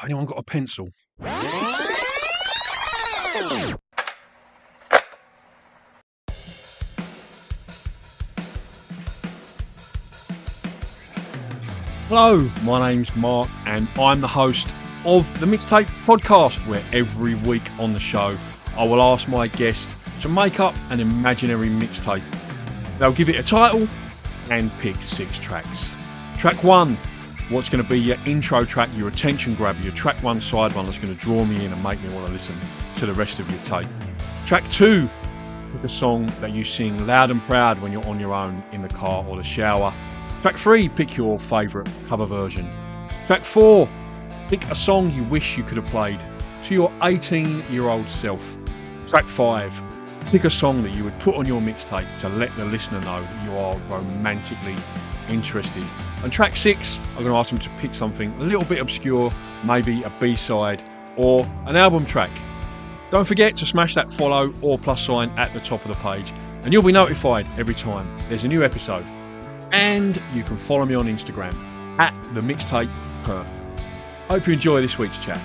Anyone got a pencil? Hello, my name's Mark and I'm the host of the Mixtape podcast, where every week on the show I will ask my guests to make up an imaginary mixtape. They'll give it a title and pick 6 tracks. Track 1, what's going to be your intro track, your attention grabber, your track 1 side one that's going to draw me in and make me want to listen to the rest of your tape. Track 2, pick a song that you sing loud and proud when you're on your own in the car or the shower. Track 3, pick your favourite cover version. Track 4, pick a song you wish you could have played to your 18-year-old self. Track 5, pick a song that you would put on your mixtape to let the listener know that you are romantically interested. And track 6, I'm going to ask them to pick something a little bit obscure, maybe a B-side or an album track. Don't forget to smash that follow or plus sign at the top of the page and you'll be notified every time there's a new episode. And you can follow me on Instagram at the Mixtape Perth. Hope you enjoy this week's chat.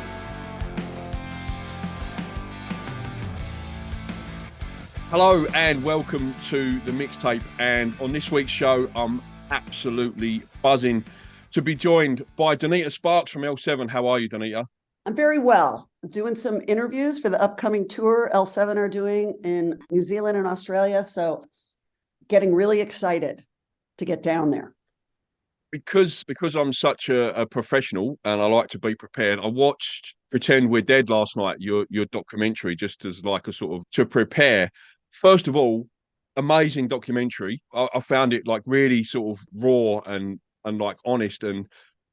Hello and welcome to the Mixtape. And on this week's show, I'm absolutely buzzing to be joined by Donita Sparks from L7. How are you, Donita? I'm very well. I'm doing some interviews for the upcoming tour L7 are doing in New Zealand and Australia. So getting really excited to get down there. Because I'm such a professional and I like to be prepared, I watched Pretend We're Dead last night, your documentary, just as like a sort of to prepare. First of all, amazing documentary. I found it like really sort of raw and like honest, and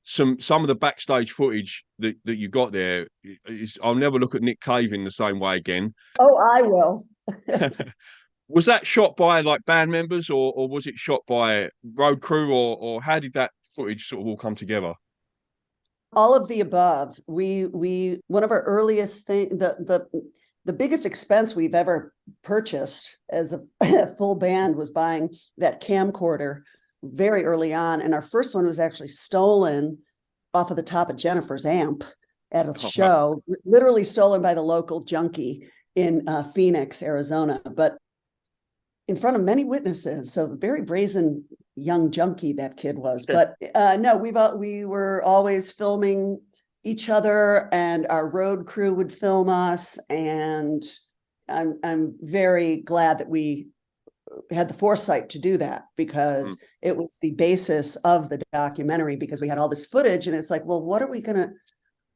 some of the backstage footage that you got there is, I'll never look at Nick Cave in the same way again. Oh, I will. Was that shot by like band members or was it shot by road crew or how did that footage sort of all come together? All of the above. We one of our earliest thing, the biggest expense we've ever purchased as a full band was buying that camcorder very early on. And our first one was actually stolen off of the top of Jennifer's amp at a show, literally stolen by the local junkie in Phoenix, Arizona. But in front of many witnesses, so very brazen young junkie that kid was. But no, we were always filming each other, and our road crew would film us. And I'm very glad that we had the foresight to do that, because it was the basis of the documentary. Because we had all this footage, and it's like, well, what are we gonna?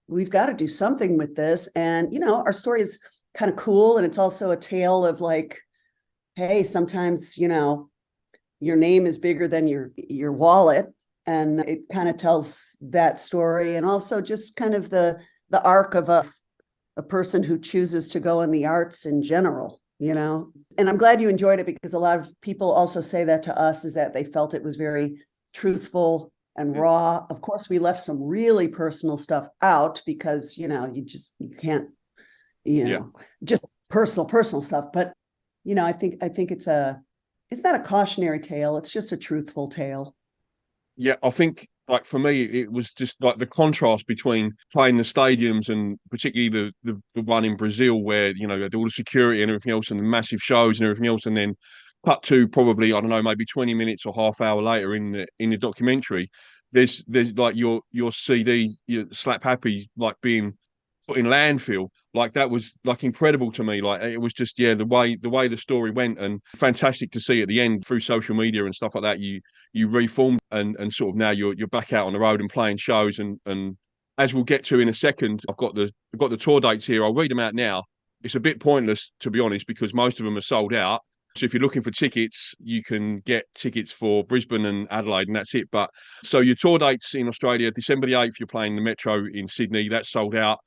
We've got to do something with this. And our story is kind of cool, and it's also a tale of like, hey, sometimes, your name is bigger than your wallet. And it kind of tells that story. And also just kind of the arc of a person who chooses to go in the arts in general, And I'm glad you enjoyed it, because a lot of people also say that to us, is that they felt it was very truthful and raw. Of course, we left some really personal stuff out because, you can't, just personal stuff. But I think it's not a cautionary tale. It's just a truthful tale. Yeah, I think like for me, it was just like the contrast between playing the stadiums and particularly the one in Brazil where, had all the security and everything else and the massive shows and everything else. And then cut to probably, I don't know, maybe 20 minutes or half hour later in the documentary, there's like your CD, your Slap Happy, like being put in landfill. Like that was like incredible to me. Like it was just the way the story went, and fantastic to see at the end through social media and stuff like that. You reformed and sort of now you're back out on the road and playing shows, and as we'll get to in a second, I've got the tour dates here. I'll read them out now. It's a bit pointless, to be honest, because most of them are sold out. So if you're looking for tickets, you can get tickets for Brisbane and Adelaide, and that's it. But so your tour dates in Australia, December the 8th, you're playing the Metro in Sydney. That's sold out.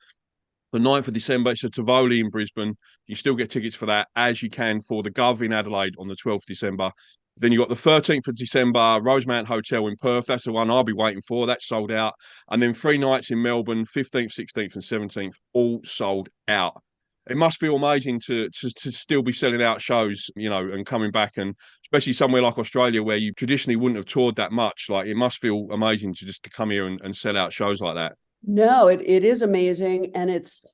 The 9th of December, it's a Tivoli in Brisbane. You still get tickets for that, as you can for the Gov in Adelaide on the 12th of December. Then you got the 13th of December, Rosemount Hotel in Perth. That's the one I'll be waiting for. That's sold out. And then 3 nights in Melbourne, 15th, 16th and 17th, all sold out. It must feel amazing to still be selling out shows, and coming back, and especially somewhere like Australia where you traditionally wouldn't have toured that much. Like it must feel amazing to come here and sell out shows like that. No, it is amazing. And it's,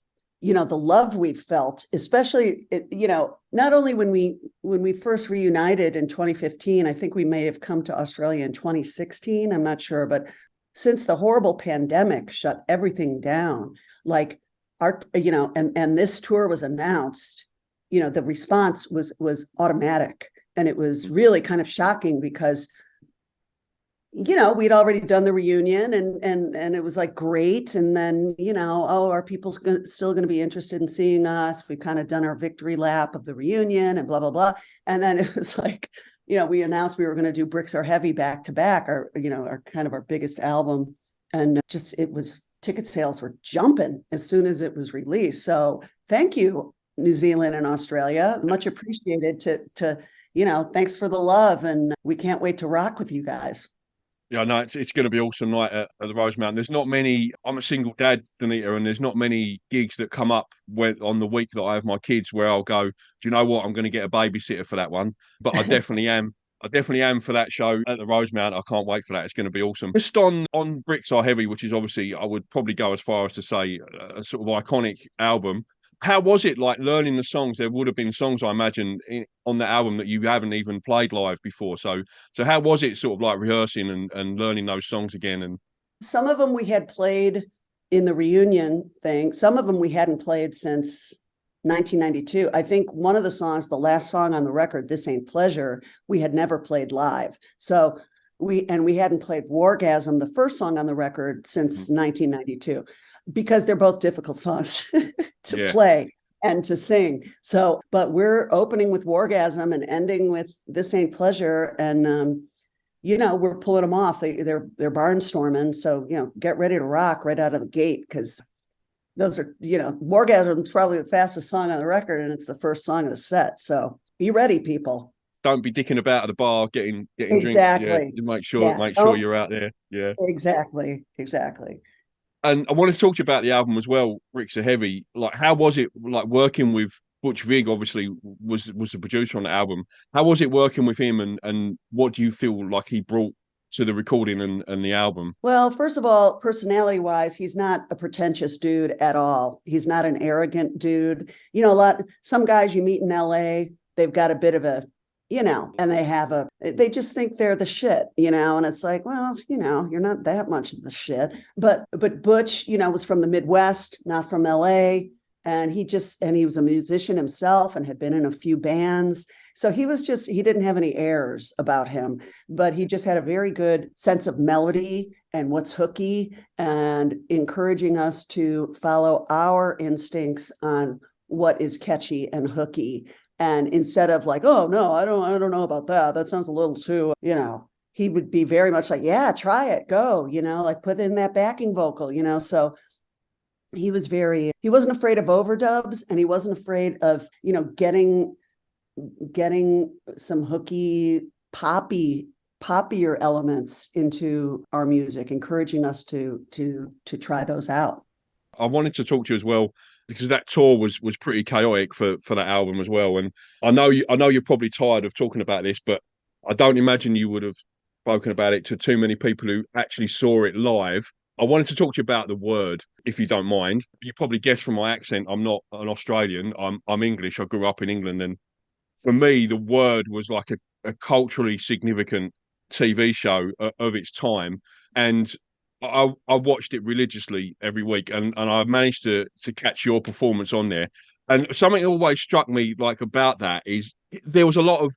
the love we've felt, especially, not only when we first reunited in 2015, I think we may have come to Australia in 2016, I'm not sure, but since the horrible pandemic shut everything down, like and this tour was announced, the response was automatic. And it was really kind of shocking because we'd already done the reunion and it was like great. And then, oh, are people still going to be interested in seeing us? We've kind of done our victory lap of the reunion and blah, blah, blah. And then it was like, we announced we were going to do Bricks Are Heavy back to back, our kind of our biggest album. And ticket sales were jumping as soon as it was released. So thank you, New Zealand and Australia. Much appreciated to thanks for the love. And we can't wait to rock with you guys. Yeah, no, it's going to be awesome night at the Rosemountain. There's not many. I'm a single dad, Donita, and there's not many gigs that come up on the week that I have my kids where I'll go, do you know what? I'm going to get a babysitter for that one. But I definitely am. I definitely am for that show at the Rosemountain. I can't wait for that. It's going to be awesome. Just on Bricks Are Heavy, which is obviously, I would probably go as far as to say a sort of iconic album. How was it like learning the songs? There would have been songs, I imagine, on the album that you haven't even played live before. So how was it sort of like rehearsing and learning those songs again? And some of them we had played in the reunion thing. Some of them we hadn't played since 1992. I think one of the songs, the last song on the record, This Ain't Pleasure, we had never played live. So we hadn't played Wargasm, the first song on the record, since 1992. Because they're both difficult songs to play and to sing. So, but we're opening with Wargasm and ending with This Ain't Pleasure. And, we're pulling them off. They're barnstorming. So, get ready to rock right out of the gate. Cause those are, Wargasm is probably the fastest song on the record. And it's the first song of the set. So be ready, people. Don't be dicking about at the bar, getting exactly. drinks. Yeah, make sure you're out there. Yeah. Exactly. And I wanted to talk to you about the album as well, Bricks Are Heavy. Like, how was it like working with Butch Vig? Obviously, was the producer on the album. How was it working with him, and what do you feel like he brought to the recording and the album? Well, first of all, personality-wise, he's not a pretentious dude at all. He's not an arrogant dude. Some guys you meet in LA, they've got a bit of a and they just think they're the shit, and it's like, well, you're not that much of the shit. But Butch, was from the Midwest, not from LA. And he was a musician himself and had been in a few bands. So he didn't have any airs about him, but he just had a very good sense of melody and what's hooky and encouraging us to follow our instincts on what is catchy and hooky. And instead of like, oh no, I don't know about that. That sounds a little too, he would be very much like, yeah, try it, go, like put in that backing vocal, So he wasn't afraid of overdubs, and he wasn't afraid of, getting some hooky, poppier elements into our music, encouraging us to try those out. I wanted to talk to you as well, because that tour was pretty chaotic for that album as well. And I know you're probably tired of talking about this, but I don't imagine you would have spoken about it to too many people who actually saw it live. I wanted to talk to you about the word, if you don't mind. You probably guessed from my accent, I'm not an Australian. I'm English. I grew up in England, and for me, the word was like a culturally significant TV show of its time, and I watched it religiously every week, and I managed to catch your performance on there. And something that always struck me like about that is there was a lot of,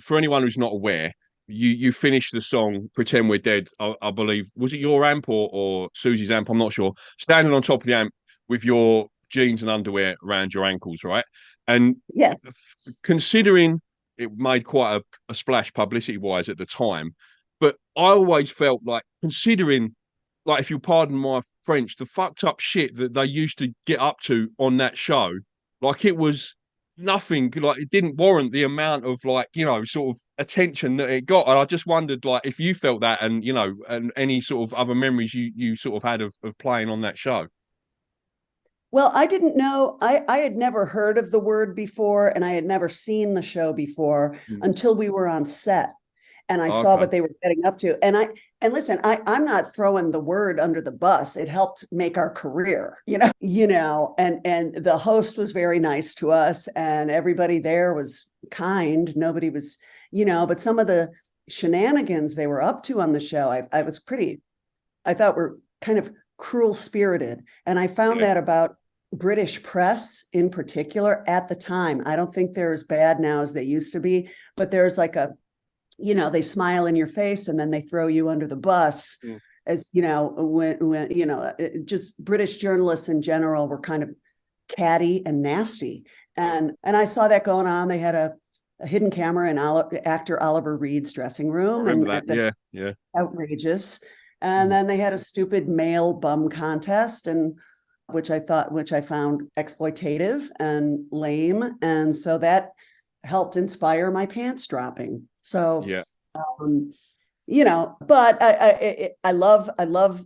for anyone who's not aware, you finished the song "Pretend We're Dead." I believe, was it your amp or Susie's amp? I'm not sure. Standing on top of the amp with your jeans and underwear around your ankles, right? And yeah, considering it made quite a splash publicity wise at the time. But I always felt like, considering, like, if you pardon my French, the fucked up shit that they used to get up to on that show, like it was nothing, like it didn't warrant the amount of like, sort of attention that it got. And I just wondered, like, if you felt that, and and any sort of other memories you sort of had of playing on that show. Well, I didn't know. I had never heard of the word before, and I had never seen the show before until we were on set. and I saw Okay. what they were getting up to. And listen, I'm not throwing the word under the bus. It helped make our career, and the host was very nice to us, and everybody there was kind. Nobody was, but some of the shenanigans they were up to on the show, I thought were kind of cruel spirited. And I found that about British press in particular at the time. I don't think they're as bad now as they used to be, but there's like they smile in your face and then they throw you under the bus. As when just British journalists in general were kind of catty and nasty. And I saw that going on. They had a hidden camera in actor Oliver Reed's dressing room. I remember that. Yeah. Outrageous. And then they had a stupid male bum contest, and which I found exploitative and lame. And so that helped inspire my pants dropping. So, but I love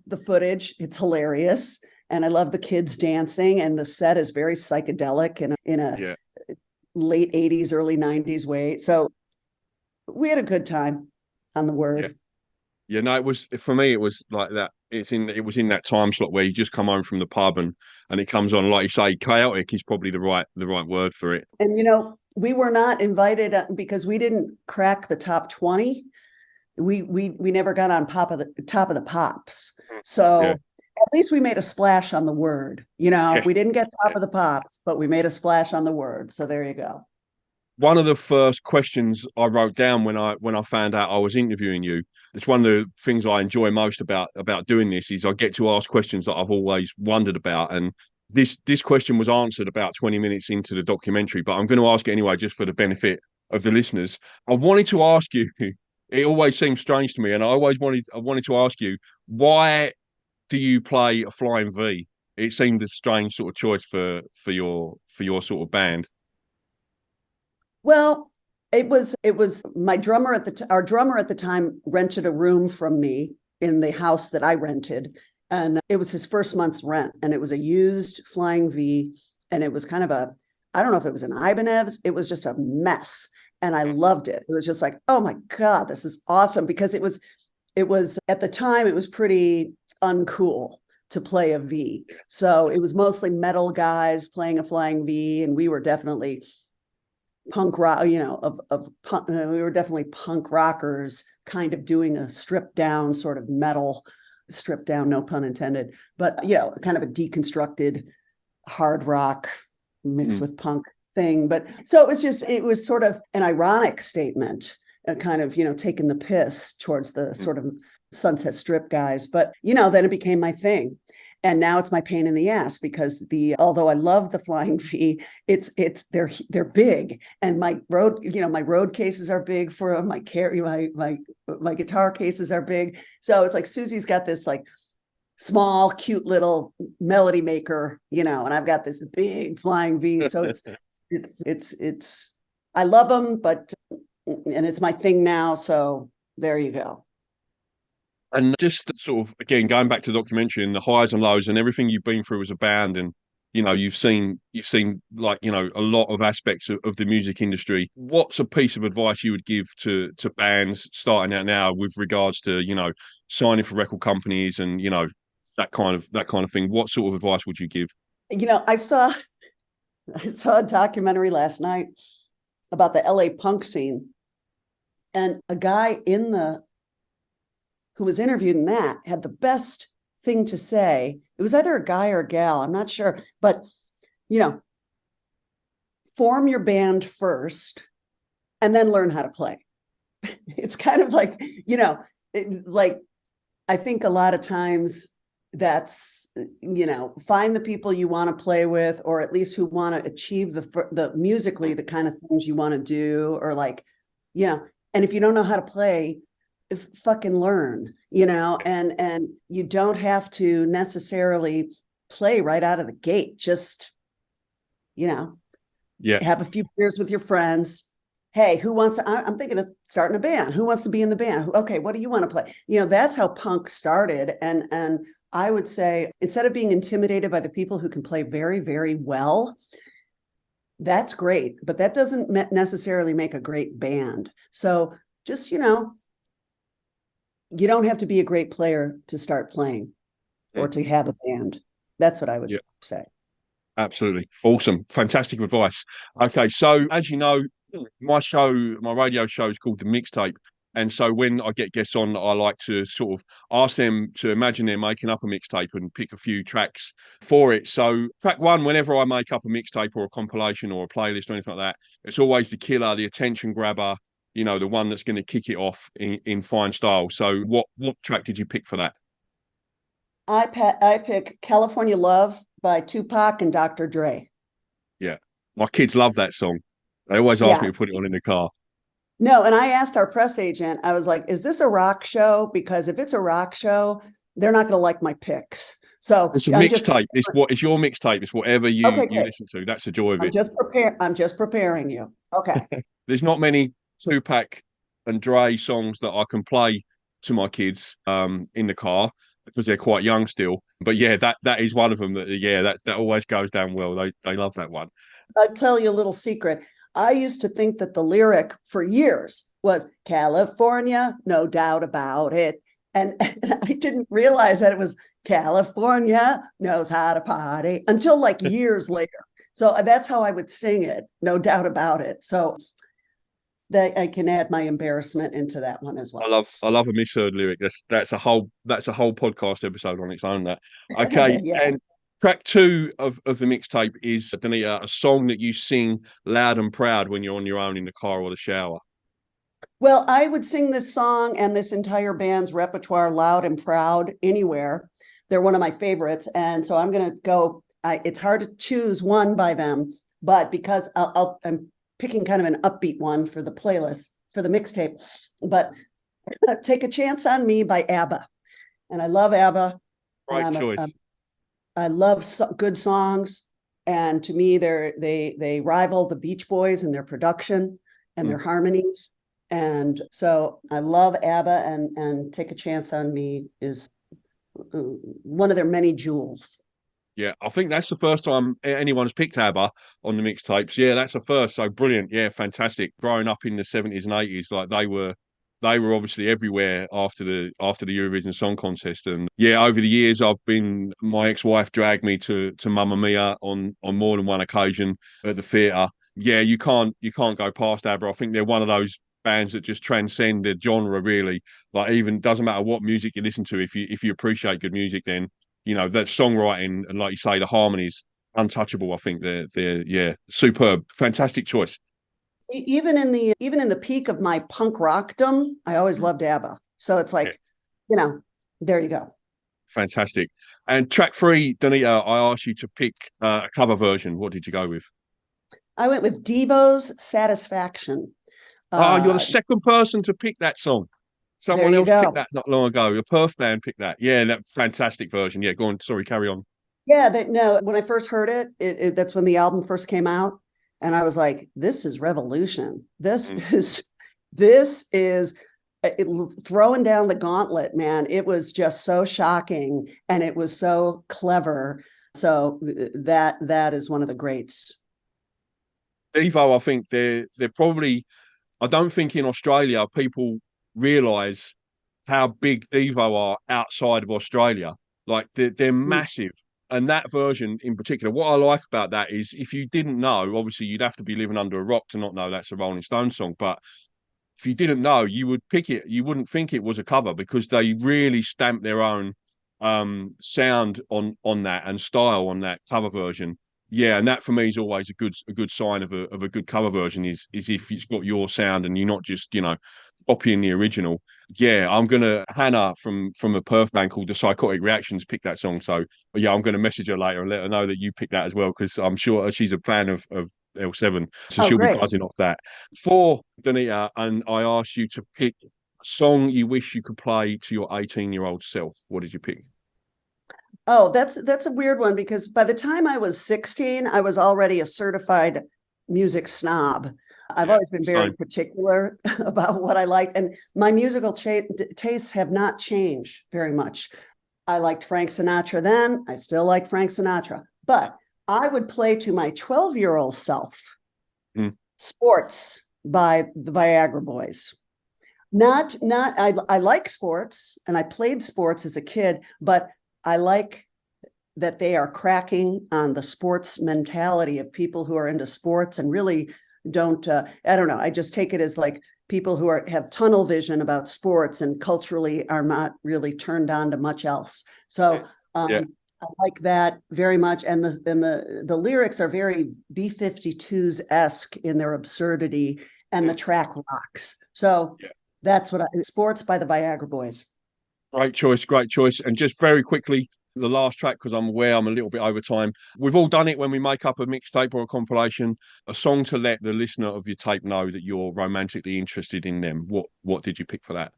the footage. It's hilarious. And I love the kids dancing, and the set is very psychedelic and in a late 80s, early 90s way. So we had a good time on the word. Yeah, no, it was, for me, it was like that. It was in that time slot where you just come home from the pub and it comes on, like you say, chaotic is probably the right word for it. And we were not invited because we didn't crack the top 20. We never got on top of the pops. So at least we made a splash on the word. We didn't get top of the pops, but we made a splash on the word. So there you go. One of the first questions I wrote down when I found out I was interviewing you, it's one of the things I enjoy most about doing this, is I get to ask questions that I've always wondered about. And this question was answered about 20 minutes into the documentary, but I'm going to ask it anyway, just for the benefit of the listeners. I wanted to ask you, it always seems strange to me, and I wanted to ask you, why do you play a flying V? It seemed a strange sort of choice for your sort of band. Well, it was my drummer our drummer at the time rented a room from me in the house that I rented, and it was his first month's rent, and it was a used Flying V, and it was kind of I don't know if it was an Ibanez, it was just a mess, and I loved it. It was just like, oh my God, this is awesome, because it was at the time it was pretty uncool to play a V, so it was mostly metal guys playing a Flying V, and we were definitely punk rock, we were definitely punk rockers, kind of doing a stripped down sort of metal, stripped down, no pun intended, but kind of a deconstructed hard rock mixed with punk thing. But so it was sort of an ironic statement, kind of, taking the piss towards the sort of Sunset Strip guys. But, then it became my thing. And now it's my pain in the ass, because although I love the Flying V, they're big, and my road cases are big for them. My guitar cases are big. So it's like Susie's got this like small, cute little melody maker, and I've got this big Flying V. So it's I love them, and it's my thing now. So there you go. And just sort of, again, going back to the documentary and the highs and lows and everything you've been through as a band, and you've seen like a lot of aspects of the music industry. What's a piece of advice you would give to bands starting out now with regards to signing for record companies and that kind of thing? What sort of advice would you give? I saw a documentary last night about the LA punk scene, and a guy who was interviewed in that had the best thing to say. It was either a guy or a gal, I'm not sure, but form your band first and then learn how to play. It's kind of like, I think a lot of times that's, find the people you want to play with, or at least who want to achieve the musically, the kind of things you want to do, or and if you don't know how to play, fucking learn, and you don't have to necessarily play right out of the gate. Just, have a few beers with your friends. Hey, I'm thinking of starting a band. Who wants to be in the band? Okay, what do you want to play? That's how punk started. And I would say, instead of being intimidated by the people who can play very, very well, that's great, but that doesn't necessarily make a great band. So just, you don't have to be a great player to start playing or to have a band. That's what I would say. Absolutely. Awesome. Fantastic advice. Okay. So, as you know, my radio show is called The Mixtape. And so when I get guests on, I like to sort of ask them to imagine they're making up a mixtape and pick a few tracks for it. So, track one, whenever I make up a mixtape or a compilation or a playlist or anything like that, it's always the killer, the attention grabber, the one that's going to kick it off in fine style. So, what track did you pick for that? I pick California Love by Tupac and Dr. Dre. Yeah. My kids love that song. They always ask me to put it on in the car. No, and I asked our press agent, I was like, is this a rock show? Because if it's a rock show, they're not going to like my picks. So it's a mixtape. It's your mixtape. It's whatever you listen to. That's the joy of it. I'm just preparing you. Okay. There's not many Tupac and Dre songs that I can play to my kids in the car because they're quite young still. But yeah, that is one of them that always goes down well. They love that one. I'll tell you a little secret. I used to think that the lyric for years was California, no doubt about it. And I didn't realize that it was California knows how to party until like years later. So that's how I would sing it, no doubt about it. So that I can add my embarrassment into that one as well. I love a misheard lyric. That's a whole podcast episode on its own. That okay. And track two of the mixtape is, Donita, a song that you sing loud and proud when you're on your own in the car or the shower. Well, I would sing this song and this entire band's repertoire loud and proud anywhere. They're one of my favorites. And so I'm going to go, it's hard to choose one by them, but because I'm picking kind of an upbeat one for the playlist, for the mixtape, but Take a Chance on Me by ABBA. And I love ABBA. Right choice. I love good songs, and to me, they rival the Beach Boys in their production and their harmonies. And so I love ABBA, and Take a Chance on Me is one of their many jewels. Yeah, I think that's the first time anyone's picked ABBA on the mixtapes. Yeah, that's the first. So brilliant. Yeah, fantastic. Growing up in the 70s and 80s, like they were obviously everywhere after the Eurovision Song Contest. And yeah, over the years, my ex-wife dragged me to Mamma Mia on more than one occasion at the theatre. Yeah, you can't go past ABBA. I think they're one of those bands that just transcend the genre, really. Like, even doesn't matter what music you listen to, if you appreciate good music, then that songwriting and, like you say, the harmonies, untouchable. I think they're superb. Fantastic choice. Even in the peak of my punk rockdom, I always loved ABBA. So it's like, there you go. Fantastic. And track three, Donita, I asked you to pick a cover version. What did you go with? I went with Devo's Satisfaction. You're the second person to pick that song. Someone else picked that not long ago. Your Perth band picked that. Yeah, that fantastic version. Yeah, go on. Sorry, carry on. Yeah, when I first heard it, that's when the album first came out. And I was like, this is revolution. This is throwing down the gauntlet, man. It was just so shocking, and it was so clever. So that is one of the greats. Devo, I think they're probably, I don't think in Australia people realise how big Devo are outside of Australia. Like they're massive. And that version in particular, what I like about that is, if you didn't know, obviously you'd have to be living under a rock to not know that's a Rolling Stones song. But if you didn't know, you would pick it. You wouldn't think it was a cover, because they really stamped their own sound on that and style on that cover version. Yeah, and that for me is always a good sign of a good cover version is if it's got your sound and you're not just copying the original. Yeah, Hannah from a Perth band called the Psychotic Reactions picked that song. So yeah, I'm gonna message her later and let her know that you picked that as well, because I'm sure she's a fan of L7, so she'll be buzzing off that. For Donita, and I asked you to pick a song you wish you could play to your 18-year-old self. What did you pick? Oh, that's a weird one, because by the time I was 16, I was already a certified music snob. I've always been very particular about what I liked, and my musical tastes have not changed very much. I liked Frank Sinatra then. I still like Frank Sinatra, but I would play to my 12-year-old self Sports by the Viagra Boys. Not I like sports and I played sports as a kid, but I like that they are cracking on the sports mentality of people who are into sports and really don't I don't know, I just take it as like people who have tunnel vision about sports and culturally are not really turned on to much else. So Yeah. I like that very much, and the lyrics are very B-52s-esque in their absurdity, and the track rocks. So that's what Sports by the Viagra Boys. Great choice, great choice. And just very quickly, the last track, because I'm aware I'm a little bit over time. We've all done it when we make up a mixtape or a compilation, a song to let the listener of your tape know that you're romantically interested in them. What did you pick for that?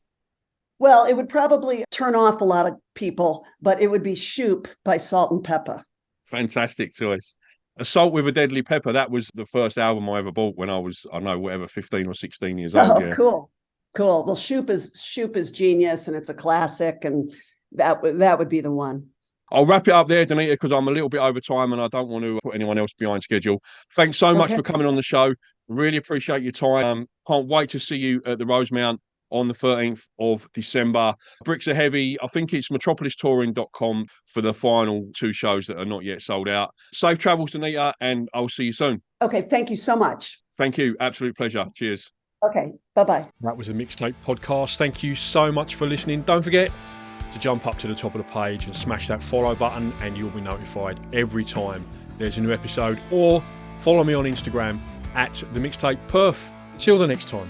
Well, it would probably turn off a lot of people, but it would be Shoop by Salt and Pepper. Fantastic choice. Assault with a Deadly Pepper. That was the first album I ever bought when I was, I don't know, whatever, 15 or 16 years old. Oh, cool. Cool. Well, Shoop is genius, and it's a classic, and that would be the one. I'll wrap it up there, Donita, because I'm a little bit over time and I don't want to put anyone else behind schedule. Thanks so much for coming on the show. Really appreciate your time. Can't wait to see you at the Rosemount on the 13th of December. Bricks are heavy. I think it's metropolistouring.com for the final 2 shows that are not yet sold out. Safe travels, Donita, and I'll see you soon. Okay, thank you so much. Thank you. Absolute pleasure. Cheers. Okay, bye-bye. That was a Mixtape podcast. Thank you so much for listening. Don't forget to jump up to the top of the page and smash that follow button, and you'll be notified every time there's a new episode, or follow me on Instagram at the Mixtape Perf. Till the next time.